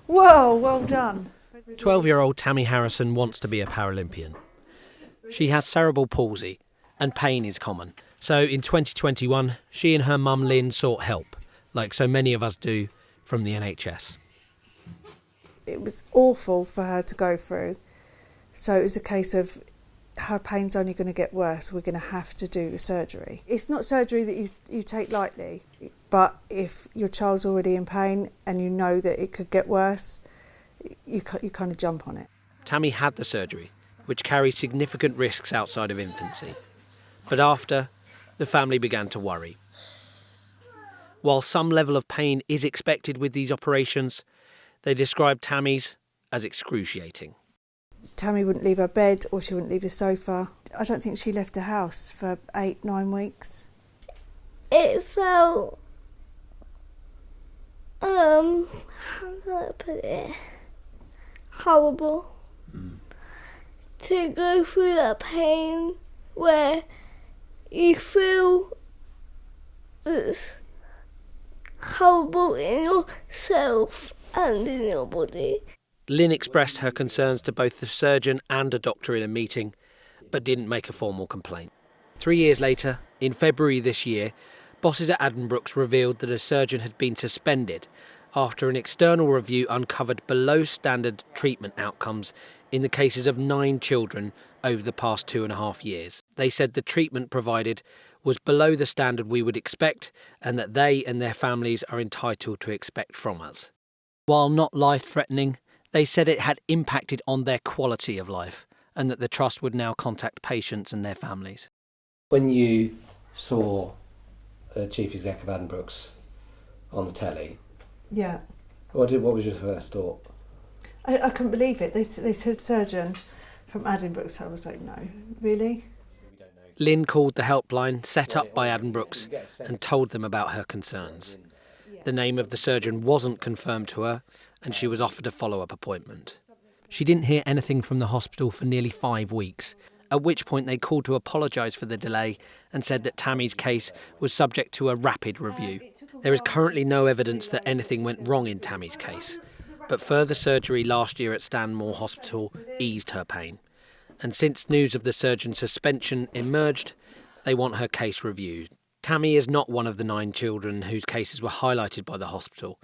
Whoa, well done. 12-year-old Tammy Harrison wants to be a Paralympian. She has cerebral palsy and pain is common. So in 2021, she and her mum Lynn sought help, like so many of us do, from the NHS. It was awful for her to go through. So it was a case of her pain's only going to get worse. We're going to have to do the surgery. It's not surgery that you take lightly, but if your child's already in pain and you know that it could get worse, you kind of jump on it. Tammy had the surgery, which carries significant risks outside of infancy. But after, the family began to worry. While some level of pain is expected with these operations, they described Tammy's as excruciating. Tammy wouldn't leave her bed or she wouldn't leave the sofa. I don't think she left the house for 8-9 weeks. It felt, how do I put it, horrible. To go through that pain where you feel it's horrible in yourself and in your body. Lynn expressed her concerns to both the surgeon and a doctor in a meeting, but didn't make a formal complaint. 3 years later, in February this year, bosses at Addenbrookes revealed that a surgeon had been suspended after an external review uncovered below standard treatment outcomes in the cases of 9 children over the past 2.5 years. They said the treatment provided was below the standard we would expect and that they and their families are entitled to expect from us. While not life-threatening, they said it had impacted on their quality of life and that the Trust would now contact patients and their families. When you saw the Chief Exec of Addenbrookes on the telly, Yeah. what was your first thought? I couldn't believe it. They said surgeon from Addenbrookes. I was like, no, really? Lynn called the helpline set up by Addenbrookes and told them about her concerns. The name of the surgeon wasn't confirmed to her and she was offered a follow-up appointment. She didn't hear anything from the hospital for nearly 5 weeks, at which point they called to apologise for the delay and said that Tammy's case was subject to a rapid review. There is currently no evidence that anything went wrong in Tammy's case, but further surgery last year at Stanmore Hospital eased her pain. And since news of the surgeon's suspension emerged, they want her case reviewed. Tammy is not one of the 9 children whose cases were highlighted by the hospital,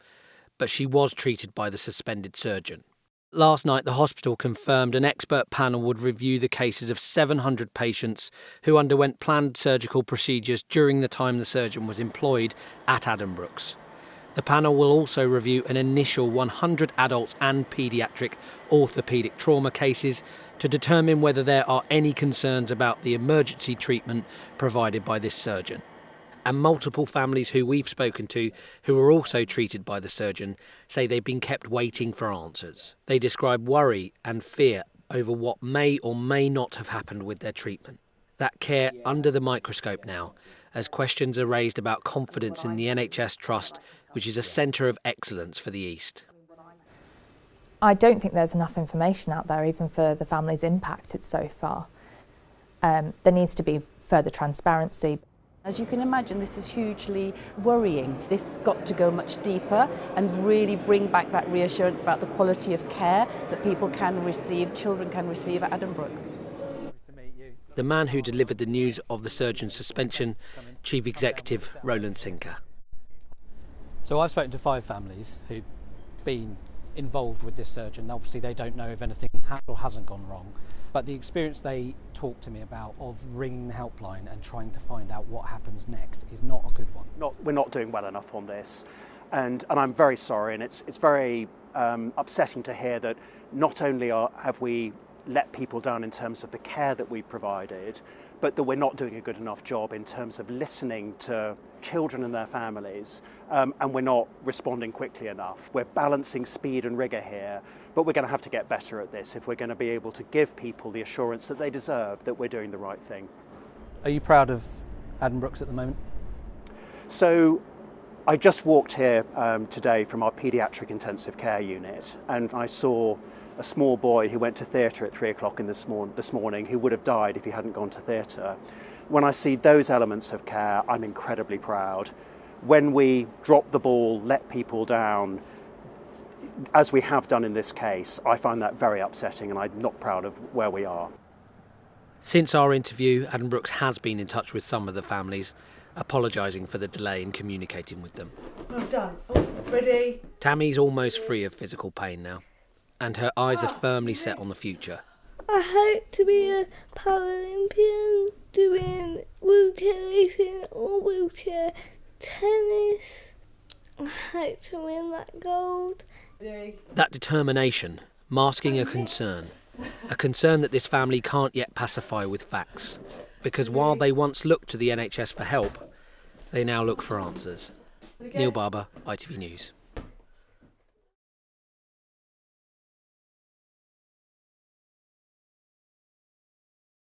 but she was treated by the suspended surgeon. Last night, the hospital confirmed an expert panel would review the cases of 700 patients who underwent planned surgical procedures during the time the surgeon was employed at Addenbrookes. The panel will also review an initial 100 adults and paediatric orthopaedic trauma cases to determine whether there are any concerns about the emergency treatment provided by this surgeon. And multiple families who we've spoken to, who were also treated by the surgeon, say they've been kept waiting for answers. They describe worry and fear over what may or may not have happened with their treatment. That care under the microscope now, as questions are raised about confidence in the NHS Trust, which is a centre of excellence for the East. I don't think there's enough information out there, even for the families impacted so far. There needs to be further transparency. As you can imagine, this is hugely worrying. This has got to go much deeper and really bring back that reassurance about the quality of care that people can receive, children can receive at Addenbrookes. The man who delivered the news of the surgeon's suspension, Chief Executive Roland Sinker. So I've spoken to 5 families who've been involved with this surgeon. Obviously they don't know if anything has or hasn't gone wrong, but the experience they talked to me about of ringing the helpline and trying to find out what happens next is not a good one. We're not doing well enough on this, and I'm very sorry, and it's very upsetting to hear that not only have we let people down in terms of the care that we've provided, but that we're not doing a good enough job in terms of listening to children and their families, and we're not responding quickly enough. We're balancing speed and rigour here, but we're going to have to get better at this if we're going to be able to give people the assurance that they deserve that we're doing the right thing. Are you proud of Addenbrookes at the moment? So I just walked here today from our paediatric intensive care unit, and I saw a small boy who went to theatre at 3 o'clock this morning who would have died if he hadn't gone to theatre. When I see those elements of care, I'm incredibly proud. When we drop the ball, let people down, as we have done in this case, I find that very upsetting, and I'm not proud of where we are. Since our interview, Addenbrookes has been in touch with some of the families, apologising for the delay in communicating with them. I'm done. Oh, ready? Tammy's almost free of physical pain now, and her eyes are firmly set on the future. I hope to be a Paralympian doing wheelchair racing or wheelchair tennis. I hope to win that gold. That determination, masking a concern that this family can't yet pacify with facts, because while they once looked to the NHS for help, they now look for answers. Neil Barber, ITV News.